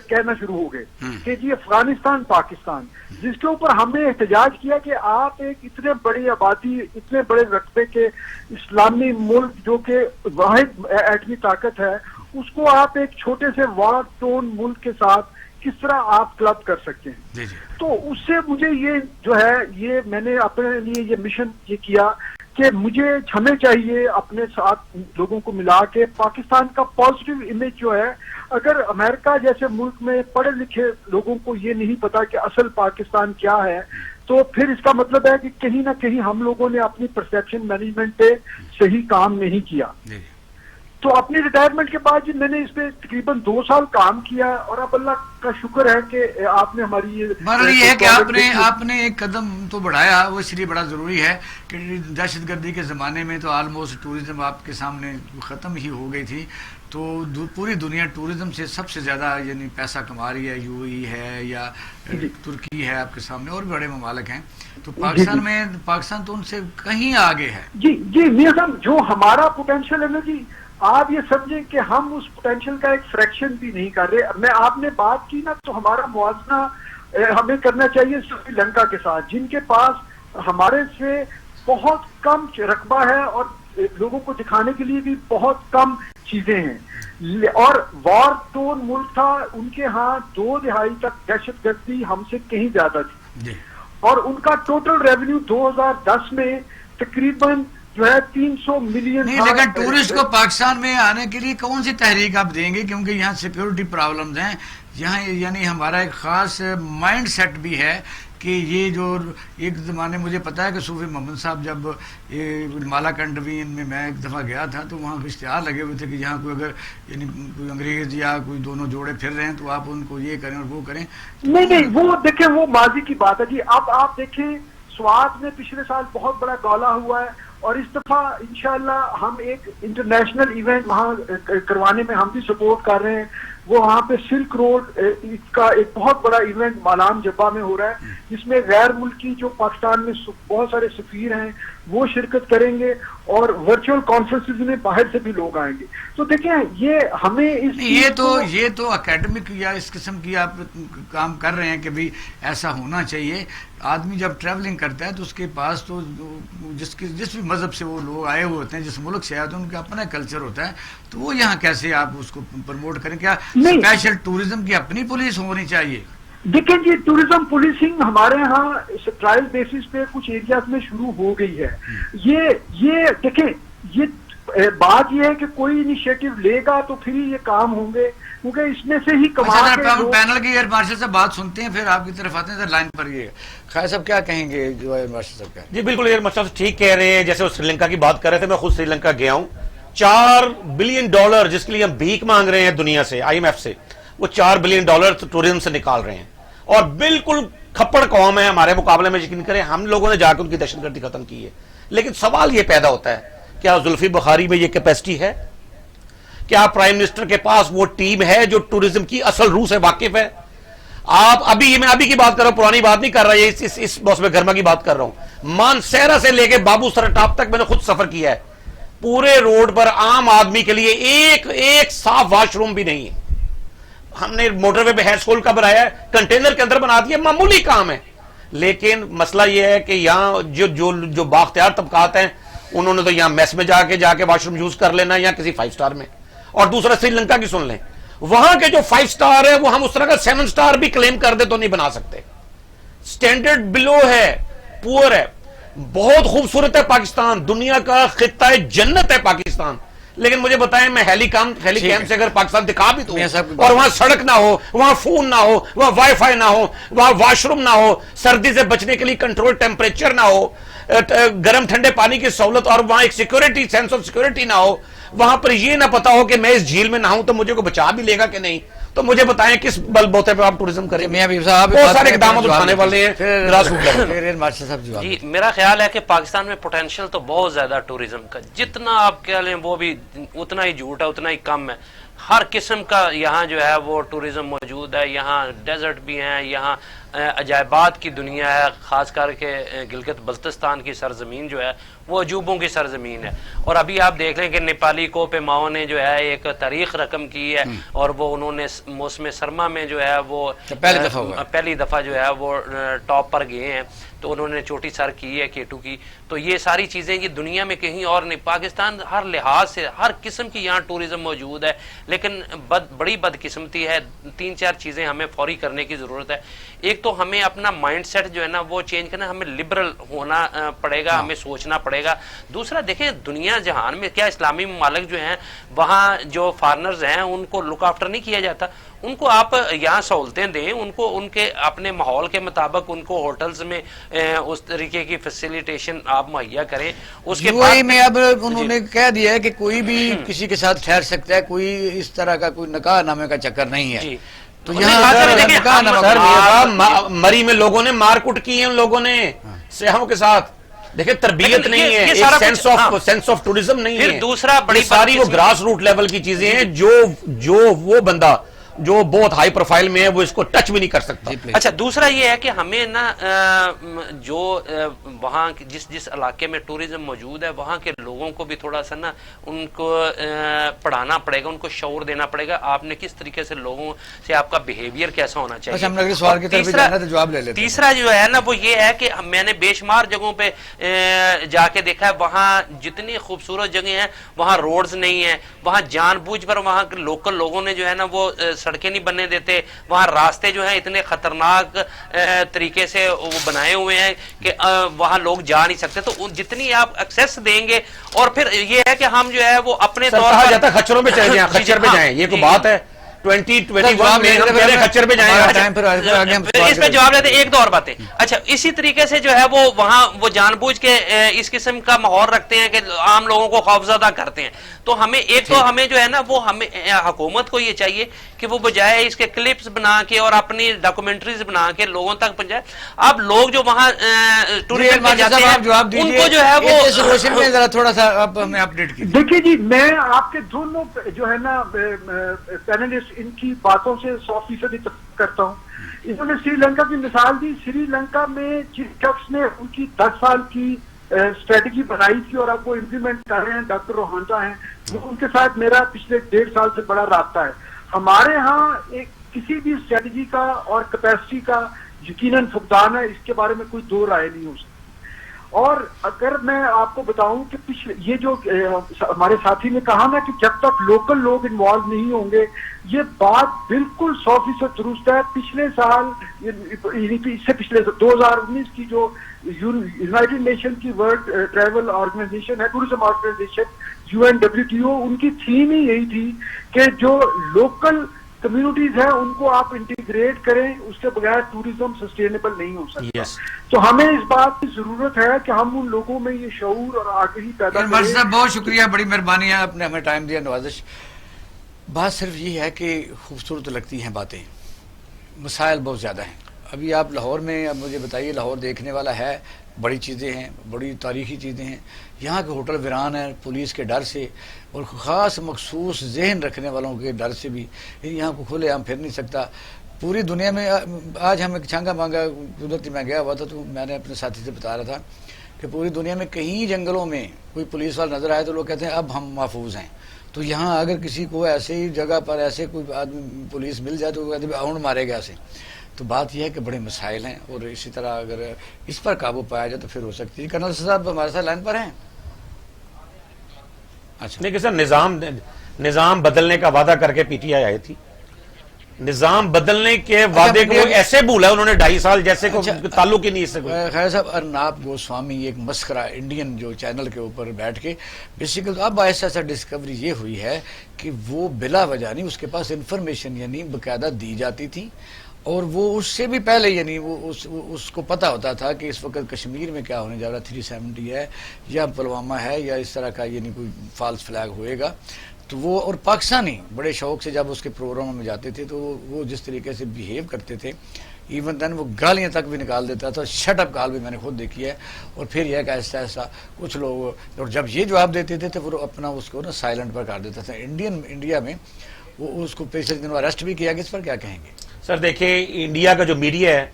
کہنا شروع ہو گئے کہ جی افغانستان پاکستان, جس کے اوپر ہم نے احتجاج کیا کہ آپ ایک اتنے بڑی آبادی, اتنے بڑے رقبے کے اسلامی ملک جو کہ واحد ایٹمی طاقت ہے, اس کو آپ ایک چھوٹے سے وار ٹون ملک کے ساتھ کس طرح آپ کلب کر سکتے ہیں. تو اس سے مجھے یہ جو ہے یہ میں نے اپنے لیے یہ مشن یہ کیا کہ ہمیں چاہیے اپنے ساتھ لوگوں کو ملا کے پاکستان کا پازیٹیو امیج جو ہے، اگر امریکہ جیسے ملک میں پڑھے لکھے لوگوں کو یہ نہیں پتا کہ اصل پاکستان کیا ہے، تو پھر اس کا مطلب ہے کہ کہیں نہ کہیں ہم لوگوں نے اپنی پرسیپشن مینجمنٹ پہ صحیح کام نہیں کیا۔ تو اپنی ریٹائرمنٹ کے بعد میں نے اس پہ تقریباً 2 سال کام کیا، اور اب اللہ کا شکر ہے کہ آپ نے ہماری یہ ہے کہ آپ نے ایک قدم تو بڑھایا، وہ اس لیے بڑا ضروری ہے کہ دہشت گردی کے زمانے میں تو آلموسٹ ٹورزم آپ کے سامنے ختم ہی ہو گئی تھی، تو پوری دنیا ٹورزم سے سب سے زیادہ یعنی پیسہ کما رہی ہے، یو ای ہے یا ترکی ہے آپ کے سامنے، اور بھی بڑے ممالک ہیں، تو پاکستان تو ان سے کہیں آگے ہے۔ جی میاں صاحب، جو ہمارا پوٹینشیل ہے نا جی، آپ یہ سمجھیں کہ ہم اس پوٹینشیل کا ایک فریکشن بھی نہیں کر رہے۔ میں آپ نے بات کی نا، تو ہمارا موازنہ ہمیں کرنا چاہیے سری لنکا کے ساتھ، جن کے پاس ہمارے سے بہت کم رقبہ ہے اور لوگوں کو دکھانے کے لیے بھی بہت کم چیزیں ہیں، اور وار ٹون ملک تھا، ان کے ہاں 2 دہائی تک دہشت گردی ہم سے کہیں زیادہ تھی، اور ان کا ٹوٹل ریونیو 2010 میں تقریباً جو ہے 300 ملین۔ نہیں، لیکن ٹورسٹ کو پاکستان میں آنے کے لیے کون سی تحریک آپ دیں گے؟ کیونکہ یہاں سیکیورٹی پرابلمز ہیں، یہاں یعنی ہمارا ایک خاص مائنڈ سیٹ بھی ہے کہ یہ جو ایک زمانے مجھے پتا ہے کہ صوفی محمد صاحب جب مالا کنڈوین میں ایک دفعہ گیا تھا، تو وہاں اشتہار لگے ہوئے تھے کہ یہاں کوئی اگر یعنی کوئی انگریز یا کوئی دونوں جوڑے پھر رہے ہیں تو آپ ان کو یہ کریں اور وہ کریں۔ نہیں، وہ دیکھیں، وہ ماضی کی بات ہے جی۔ اب آپ دیکھیں، سوات میں پچھلے سال بہت بڑا گولا ہوا ہے، اور اس دفعہ انشاءاللہ ہم ایک انٹرنیشنل ایونٹ وہاں کروانے میں ہم بھی سپورٹ کر رہے ہیں۔ وہ وہاں پہ سلک روڈ کا ایک بہت بڑا ایونٹ مالام جبہ میں ہو رہا ہے، جس میں غیر ملکی جو پاکستان میں بہت سارے سفیر ہیں وہ شرکت کریں گے، اور ورچوئل کانفرنسز میں باہر سے بھی لوگ آئیں گے۔ تو دیکھیں، یہ ہمیں یہ تو اکیڈمک یا اس قسم کی آپ کام کر رہے ہیں کہ بھی ایسا ہونا چاہیے۔ آدمی جب ٹریولنگ کرتا ہے تو اس کے پاس تو جس بھی مذہب سے وہ لوگ آئے ہوئے ہوتے ہیں، جس ملک سے آئے ہوتے ہیں، ان کا اپنا کلچر ہوتا ہے، تو وہ یہاں کیسے آپ اس کو پروموٹ کریں؟ کیا اسپیشل ٹورزم کی اپنی پولیس ہونی چاہیے؟ دیکھیں جی، ٹورزم پولیسنگ ہمارے ہاں ٹرائل بیسس پہ کچھ ایریاز میں شروع ہو گئی ہے۔ یہ دیکھیں، یہ بات یہ ہے کہ کوئی انیشیٹو لے گا تو پھر ہی یہ کام ہوں گے، کیونکہ اس میں سے ہی پینل کی ایئر مارشل سے بات سنتے ہیں، پھر آپ کی طرف آتے ہیں لائن پر۔ یہ خیر صاحب کیا کہیں گے جو ایئر مارشل صاحب؟ جی بالکل، ایئر مارشل صاحب ٹھیک کہہ رہے ہیں، جیسے وہ سری لنکا کی بات کر رہے تھے، میں خود سری لنکا گیا ہوں۔ $4 بلین جس کے لیے ہم بھیک مانگ رہے ہیں دنیا سے، IMF سے، وہ $4 بلین ٹورزم سے نکال رہے ہیں، اور بالکل کھپڑ قوم ہے ہمارے مقابلے میں۔ یقین کریں، ہم لوگوں نے جا کے ان کی دہشت گردی ختم کی ہے، لیکن سوال یہ پیدا ہوتا ہے، کیا زلفی بخاری میں یہ کیپیسٹی ہے؟ کیا پرائم منسٹر کے پاس وہ ٹیم ہے جو ٹورزم کی اصل روح سے واقف ہے؟ میں ابھی کی بات کر رہا ہوں، پرانی بات نہیں کر رہا، اس موسم گرما کی بات کر رہا ہوں۔ مانسیرا سے لے کے بابو سر ٹاپ تک میں نے خود سفر کیا ہے، پورے روڈ پر عام آدمی کے لیے ایک صاف واش روم بھی نہیں ہے۔ ہم نے موٹر وے پہ ہیئر اسکول کا بنایا ہے، کنٹینر کے اندر بنا دیا، معمولی کام ہے، لیکن مسئلہ یہ ہے کہ یہاں جو بااختیار طبقات ہیں، انہوں نے تو یہاں میس میں جا کے واش روم یوز کر لینا، یا کسی 5 سٹار میں۔ اور دوسرا سری لنکا کی سن لیں، وہاں کے جو 5 سٹار ہے وہ ہم اس طرح کا 7 سٹار بھی کلیم کر دے تو نہیں بنا سکتے، سٹینڈرڈ بلو ہے، پور ہے۔ بہت خوبصورت ہے پاکستان، دنیا کا خطہ جنت ہے پاکستان، لیکن مجھے بتائیں، میں ہیلی کیمپ سے اگر پاکستان دکھا بھی دوں اور وہاں سڑک نہ ہو، وہاں فون نہ ہو، وہاں وائی فائی نہ ہو، وہاں واش روم نہ ہو، سردی سے بچنے کے لیے کنٹرول ٹیمپریچر نہ ہو، گرم ٹھنڈے پانی کی سہولت، اور وہاں ایک سیکورٹی، سینس آف سیکورٹی نہ ہو، وہاں پر یہ نہ پتا ہو کہ میں اس جھیل میں نہاؤں تو مجھے کو بچا بھی لے گا کہ نہیں، تو مجھے بتائیں کس بل بوتے پہ آپ ٹورزم کریں؟ بہت سارے اقدامات اٹھانے والے ہیں۔ جی میرا خیال ہے کہ پاکستان میں پوٹینشیل تو بہت زیادہ ٹورزم کا، جتنا آپ کہہ لیں وہ بھی اتنا ہی جھوٹ ہے، اتنا ہی کم ہے۔ ہر قسم کا یہاں جو ہے وہ ٹورزم موجود ہے، یہاں ڈیزرٹ بھی ہیں، یہاں عجائبات کی دنیا ہے، خاص کر کے گلگت بلتستان کی سرزمین جو ہے وہ عجوبوں کی سرزمین ہے۔ اور ابھی آپ دیکھ لیں کہ نیپالی کو پہ ماؤ نے جو ہے ایک تاریخ رقم کی ہے، اور وہ انہوں نے موسم سرما میں جو ہے وہ پہلی دفعہ جو ہے وہ ٹاپ پر گئے ہیں، تو انہوں نے چوٹی سر کی ہے K2 کی۔ تو یہ ساری چیزیں یہ دنیا میں کہیں اور نہیں، پاکستان ہر لحاظ سے ہر قسم کی یہاں ٹورزم موجود ہے، لیکن بڑی بدقسمتی ہے، 3-4 چیزیں ہمیں فوری کرنے کی ضرورت ہے۔ ایک تو ہمیں اپنا مائنڈ سیٹ جو ہے نا وہ چینج کرنا، ہمیں لبرل ہونا پڑے گا، ہمیں سوچنا پڑے پڑے گا. دوسرا دیکھیں دنیا جہان میں کیا اسلامی ممالک جو ہیں وہاں جو فارنرز ہیں ان کو لک آفٹر نہیں کیا جاتا, ان کو آپ یہاں سہولتیں دیں, ان کو ان کے اپنے ماحول کے مطابق ان کو ہوٹلز میں اس طریقے کی فیسیلیٹیشن آپ مہیا کریں. اس کے بعد میں اب انہوں نے کہہ دیا ہے کہ کوئی بھی کسی کے ساتھ ٹھہر سکتا ہے, کوئی اس طرح کا کوئی نکاح نامے کا چکر نہیں ہے. تو یہاں مری میں لوگوں نے مار کٹ کی ہیں, ان لوگوں نے سیاحوں کے ساتھ. دیکھیں تربیت نہیں ہے, سینس آف ٹورزم نہیں ہے. دوسرا بڑی ساری وہ گراس روٹ لیول کی چیزیں ہیں جو وہ بندہ جو بہت ہائی پروفائل میں ہے وہ اس کو ٹچ بھی نہیں کر سکتا. اچھا دوسرا یہ ہے کہ ہمیں نا جو وہاں جس علاقے میں ٹورزم موجود ہے وہاں کے لوگوں کو بھی تھوڑا سا نا ان کو پڑھانا پڑے گا, ان کو شعور دینا پڑے گا. آپ نے کس طریقے سے لوگوں سے آپ کا بیہیویئر کیسا ہونا چاہیے. تیسرا جو ہے نا وہ یہ ہے کہ میں نے بے شمار جگہوں پہ جا کے دیکھا ہے وہاں جتنی خوبصورت جگہیں ہیں وہاں روڈز نہیں ہیں, وہاں جان بوجھ پر وہاں کے لوکل لوگوں نے جو ہے نا وہ سڑکیں نہیں بننے دیتے, وہاں راستے جو ہیں اتنے خطرناک طریقے سے وہ بنائے ہوئے ہیں کہ وہاں لوگ جا نہیں سکتے. تو جتنی آپ ایکسیس دیں گے, اور پھر یہ ہے کہ ہم جو ہے وہ اپنے طور پر جاتا خچروں پہ چلے جائیں, خچر پہ جائیں, یہ کوئی بات ہے 2021 میں ہم پہلے خچر پہ جائیں. اس پہ جواب لیتے ایک دو اور باتیں. اچھا اسی طریقے سے جو ہے وہ وہاں وہ جان بوجھ کے اس قسم کا ماحول رکھتے ہیں کہ عام لوگوں کو خوفزدہ کرتے ہیں. تو ہمیں ایک تو ہمیں جو ہے نا وہ ہمیں حکومت کو یہ چاہیے کہ وہ بجائے اس کے کلپس بنا کے اور اپنی ڈاکومنٹریز بنا کے لوگوں تک پہنچائے. اب لوگ جو وہاں ٹورزم میں جاتے ہیں ان کو جو ہے وہ تھوڑا سا ہمیں اپڈیٹ کیجیے. دیکھیے جی, میں آپ کے دونوں جو ہے نا پینلسٹ ان کی باتوں سے 100% اتفاق کرتا ہوں. انہوں نے سری لنکا کی مثال دی. سری لنکا میں جس شخص نے ان کی 10 سال کی اسٹریٹجی بنائی تھی اور اب وہ امپلیمنٹ کر رہے ہیں, ڈاکٹر روہانٹا ہیں, وہ ان کے ساتھ میرا پچھلے 1.5 سال سے بڑا رابطہ ہے. ہمارے ہاں ایک کسی بھی اسٹریٹجی کا اور کیپیسٹی کا یقیناً فقدان ہے, اس کے بارے میں کوئی دو رائے نہیں ہو سکتی. اور اگر میں آپ کو بتاؤں کہ پچھلے یہ جو ہمارے ساتھی نے کہا نا کہ جب تک لوکل لوگ انوالو نہیں ہوں گے, یہ بات بالکل 100% درست ہے. پچھلے سال اس سے پچھلے 2019 کی جو یونائٹڈ نیشن کی ورلڈ ٹریول آرگنائزیشن ہے, ٹورزم آرگنائزیشن UNWTO, ان کی تھیم ہی یہی تھی کہ جو لوکل کمیونٹیز ہیں ان کو آپ انٹیگریٹ کریں, اس کے بغیر ٹورزم سسٹینیبل نہیں ہو سکتا. تو ہمیں اس بات کی ضرورت ہے کہ ہم ان لوگوں میں یہ شعور اور آگہی پیدا کریں. صاحب بہت شکریہ, بڑی مہربانی ہے, آپ نے ہمیں ٹائم دیا, نوازش. بات صرف یہ ہے کہ خوبصورت لگتی ہیں باتیں, مسائل بہت زیادہ ہیں. ابھی آپ لاہور میں, اب مجھے بتائیے, لاہور دیکھنے والا ہے, بڑی چیزیں ہیں, بڑی تاریخی چیزیں ہیں. یہاں کے ہوٹل ویران ہیں پولیس کے ڈر سے اور خاص مخصوص ذہن رکھنے والوں کے ڈر سے بھی. یہاں کو کھلے عام پھر نہیں سکتا. پوری دنیا میں آج ہم ایک چھانگا مانگا قدرتی میں گیا ہوا تھا, تو میں نے اپنے ساتھی سے بتا رہا تھا کہ پوری دنیا میں کہیں جنگلوں میں کوئی پولیس والا نظر آئے تو لوگ کہتے ہیں اب ہم محفوظ ہیں. تو یہاں اگر کسی کو ایسے ہی جگہ پر ایسے کوئی آدمی پولیس مل جائے تو وہ کہتے ہیں اونڈ مارے گا سے. تو بات یہ ہے کہ بڑے مسائل ہیں, اور اسی طرح اگر اس پر قابو پایا جائے تو پھر ہو سکتی ہے. کرنل صاحب ہمارے ساتھ لائن پر ہیں. اچھا نہیں کہ سر, نظام بدلنے کا وعدہ کر کے PTI آئی تھی. نظام بدلنے کے وعدے کو ایسے بھولا انہوں نے 2.5 سال, جیسے کو تعلق ہی نہیں اس سے. خیر صاحب, ارناب گوسوامی ایک مسخرہ انڈین جو چینل کے اوپر بیٹھ کے بیسیکل, اب ایسا ڈسکوری یہ ہوئی ہے کہ وہ بلا وجہ نہیں, اس کے پاس انفارمیشن یعنی باقاعدہ دی جاتی تھی, اور وہ اس سے بھی پہلے یعنی وہ اس کو پتا ہوتا تھا کہ اس وقت کشمیر میں کیا ہونے جا رہا, 370 ہے یا پلوامہ ہے یا اس طرح کا یعنی کوئی فالس فلیگ ہوئے گا. تو وہ اور پاکستانی بڑے شوق سے جب اس کے پروگراموں میں جاتے تھے تو وہ جس طریقے سے بیہیو کرتے تھے, ایون دین وہ گالیاں تک بھی نکال دیتا تھا. شٹ اپ کال بھی میں نے خود دیکھی ہے. اور پھر یہ کہ ایسا ایسا کچھ لوگ, اور جب یہ جواب دیتے تھے تو وہ اپنا اس کو نا سائلنٹ پر کر دیتا تھا. انڈیا میں وہ اس کو پچھلے دنوں اریسٹ بھی کیا گیا. اس پر کیا کہیں گے؟ سر دیکھیں, انڈیا کا جو میڈیا ہے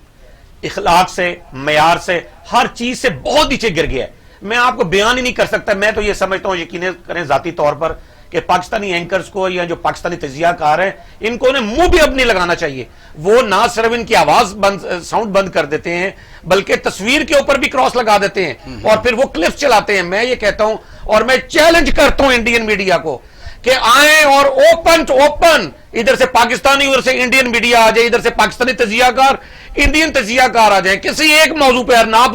اخلاق سے, معیار سے, ہر چیز سے بہت نیچے گر گیا ہے. میں آپ کو بیان ہی نہیں کر سکتا. میں تو یہ سمجھتا ہوں, یقین کریں ذاتی طور پر, کہ پاکستانی اینکرز کو یا جو پاکستانی تجزیہ کار ہیں ان کو انہیں منہ بھی اب نہیں لگانا چاہیے. وہ نہ صرف ان کی آواز ساؤنڈ بند کر دیتے ہیں بلکہ تصویر کے اوپر بھی کراس لگا دیتے ہیں اور پھر وہ کلپس چلاتے ہیں. میں یہ کہتا ہوں اور میں چیلنج کرتا ہوں انڈین میڈیا کو کہ آئیں اور اوپن ٹو اوپن, ادھر سے پاکستانی, ادھر سے انڈین میڈیا آ جائے, ادھر سے پاکستانی تجزیہ کار, انڈین تجزیہ کار آ جائیں. کسی ایک موضوع پہ ارناب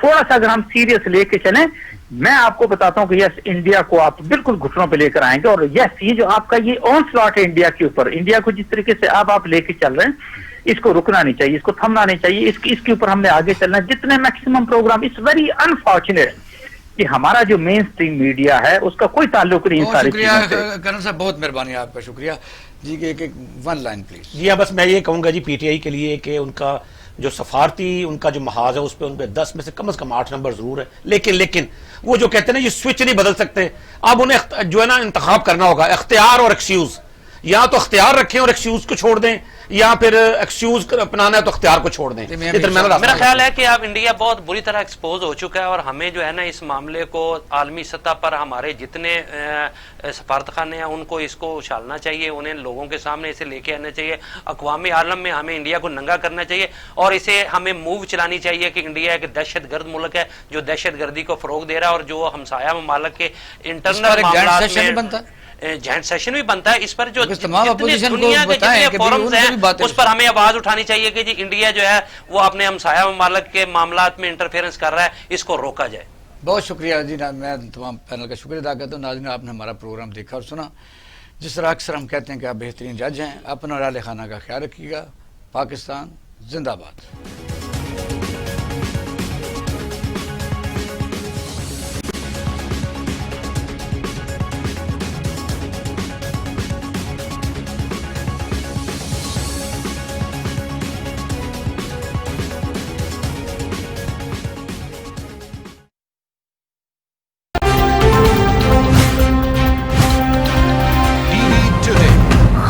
تھوڑا سا اگر ہم سیریس لے کے چلیں، میں آپ کو بتاتا ہوں کہ یس انڈیا کو آپ بالکل گھٹنوں پہ لے کر آئیں گے. اور یس یہ جو آپ کا یہ آن سلاٹ ہے انڈیا کے اوپر، انڈیا کو جس طریقے سے آپ لے کے چل رہے ہیں، اس کو رکنا نہیں چاہیے، اس کو تھمنا نہیں چاہیے، اس کے اوپر ہم نے آگے چلنا ہے جتنے maximum programme. It's very unfortunate کہ ہمارا جو مین سٹریم میڈیا ہے اس کا کوئی تعلق نہیں بہت ساری شکریہ چیزوں سے. کرن صاحب، بہت مہربانی آپ کا، شکریہ جی. ایک ون لائن پلیز. جی ہاں، بس میں یہ کہوں گا جی پی ٹی آئی کے لیے کہ ان کا جو سفارتی ان کا جو محاذ ہے اس پہ ان پہ 10 میں سے کم 8 نمبر ضرور ہے، لیکن وہ جو کہتے ہیں نا یہ سوئچ نہیں بدل سکتے. اب انہیں جو ہے نا انتخاب کرنا ہوگا، اختیار اور ایکسکیوز. یا تو اختیار رکھیں اور ایکسکیوز کو چھوڑ دیں، یا پھر ایکسکیوز اپنانا ہے تو اختیار کو چھوڑ دیں. میرا خیال ہے کہ اب انڈیا بہت بری طرح ایکسپوز ہو چکا ہے، اور ہمیں جو ہے نا اس معاملے کو عالمی سطح پر ہمارے جتنے سفارت خانے ہیں ان کو اس کو اچھالنا چاہیے، انہیں لوگوں کے سامنے اسے لے کے آنا چاہیے. اقوام عالم میں ہمیں انڈیا کو ننگا کرنا چاہیے، اور اسے ہمیں موو چلانی چاہیے کہ انڈیا ایک دہشت گرد ملک ہے جو دہشت گردی کو فروغ دے رہا ہے، اور جو ہمسایہ ممالک کے انٹرنل معاملات میں جوائنٹ سیشن بھی بنتا ہے. اس پر جو دنیا کے جتنے فورمز ہیں اس پر ہمیں آواز اٹھانی چاہیے کہ جی انڈیا جو ہے وہ اپنے ہمسایہ ممالک کے معاملات میں انٹرفیئرنس کر رہا ہے، اس کو روکا جائے. بہت شکریہ جی. میں تمام پینل کا شکریہ ادا کرتا ہوں. ناظرین، آپ نے ہمارا پروگرام دیکھا اور سنا. جس طرح اکثر ہم کہتے ہیں کہ آپ بہترین جج ہیں. اپنا اور اہل خانہ کا خیال رکھیے گا. پاکستان زندہ باد.